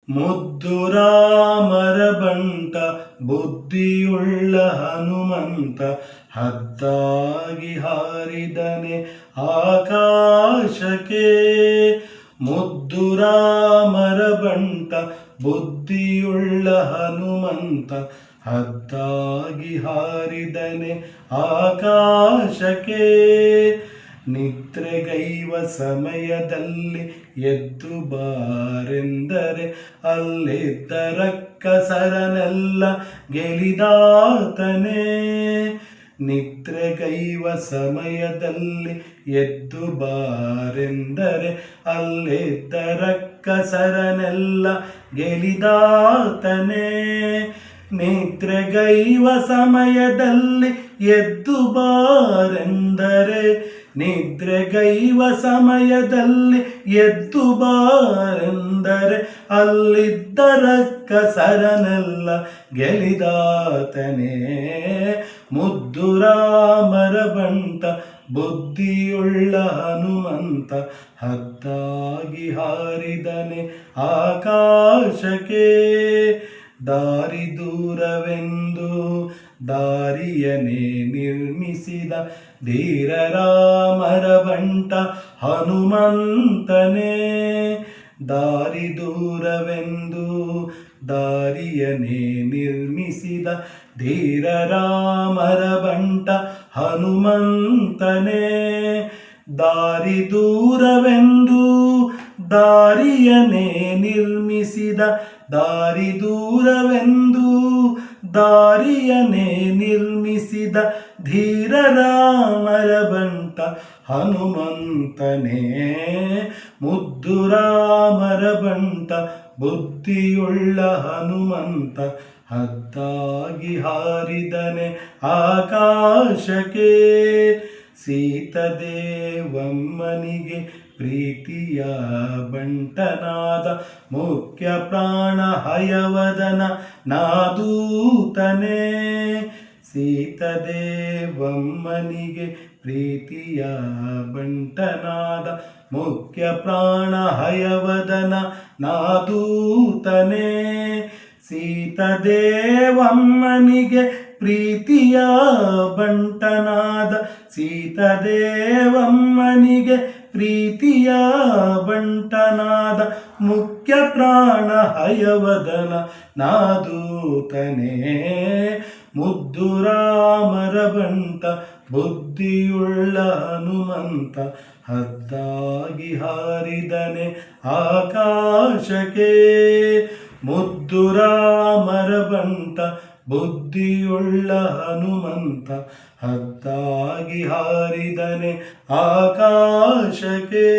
ಮುದ್ದು ರಾಮರ ಬಂಟ ಬುದ್ಧಿಯುಳ್ಳ ಹನುಮಂತ ಹದ್ದಾಗಿ ಹಾರಿದನೆ ಆಕಾಶಕ್ಕೆ. ಮುದ್ದು ರಾಮರ ಬಂಟ ಬುದ್ಧಿಯುಳ್ಳ ಹನುಮಂತ ಹದ್ದಾಗಿ ಹಾರಿದನೆ ಆಕಾಶಕ್ಕೆ. ನಿದ್ರೆಗೈವ ಸಮಯದಲ್ಲಿ ಎದ್ದು ಬಾರೆಂದರೆ ಅಲ್ಲಿದ್ದ ರಕ್ಕಸರನೆಲ್ಲ ಗೆಲಿದಾತನೇ. ನಿದ್ರೆಗೈವ ಸಮಯದಲ್ಲಿ ಎದ್ದು ಬಾರೆಂದರೆ ಅಲ್ಲಿದ್ದ ರಕ್ಕಸರನೆಲ್ಲ ಗೆಲಿದಾತನೇ. ನಿದ್ರೆಗೈವ ಸಮಯದಲ್ಲಿ ಎದ್ದು ಬಾರೆಂದರೆ ನಿದ್ರೆಗೈವ ಸಮಯದಲ್ಲಿ ಎದ್ದು ಬಾರೆಂದರೆ ಅಲ್ಲಿದ್ದ ರಕ್ಕಸರನೆಲ್ಲ ಗೆಲಿದಾತನೇ. ಮುದ್ದು ರಾಮರ ಬಂಟ ಬುದ್ಧಿಯುಳ್ಳ ಹನುಮಂತ ಹದ್ದಾಗಿ ಹಾರಿದನೆ ಆಕಾಶಕ್ಕೆ. ದಾರಿ ದೂರವೆಂದು ದಾರಿಯನೇ ನಿರ್ಮಿಸಿದ ಧೀರ ರಾಮರ ಬಂಟ ಹನುಮಂತನೇ. ದಾರಿ ದೂರವೆಂದು ದಾರಿಯನೇ ನಿರ್ಮಿಸಿದ ಧೀರ ರಾಮರ ಬಂಟ ಹನುಮಂತನೇ. ದಾರಿ ದೂರವೆಂದು ದಾರಿಯನೇ ನಿರ್ಮಿಸಿದ ದಾರಿ ದೂರವೆಂದು ದಾರಿಯನೇ ನಿರ್ಮಿಸಿದ ಧೀರ ರಾಮರ ಬಂಟ ಹನುಮಂತನೇ. ಮುದ್ದು ರಾಮರ ಬಂಟ ಬುದ್ಧಿಯುಳ್ಳ ಹನುಮಂತ ಹದ್ದಾಗಿ ಹಾರಿದನೆ ಆಕಾಶಕ್ಕೆ. ಸೀತದೇವಮ್ಮನಿಗೆ ಪ್ರೀತಿಯ ಬಂಟನಾದ ಮುಖ್ಯ ಪ್ರಾಣ ಹಯವದನ ನಾದೂತನೇ. ಸೀತದೇವಮ್ಮನಿಗೆ ಪ್ರೀತಿಯ ಬಂಟನಾದ ಮುಖ್ಯ ಪ್ರಾಣ ಹಯವದನ ನಾದೂತನೇ. ಸೀತದೇವಮ್ಮನಿಗೆ ಪ್ರೀತಿಯ ಬಂಟನಾದ ಸೀತದೇವಮ್ಮನಿಗೆ ಪ್ರೀತಿಯ ಬಂಟನಾದ ಮುಖ್ಯ ಪ್ರಾಣ ಹಯವದನ ನಾದೂತನೇ. ಮುದ್ದು ರಾಮರ ಬಂಟ ಬುದ್ಧಿಯುಳ್ಳ ಹನುಮಂತ ಹದ್ದಾಗಿ ಹಾರಿದನೆ ಆಕಾಶಕ್ಕೆ. ಮುದ್ದು ರಾಮರ ಬಂಟ ಬುದ್ಧಿಯುಳ್ಳ ಹನುಮಂತ ಹದ್ದಾಗಿ ಹಾರಿದನೆ ಆಕಾಶಕ್ಕೆ.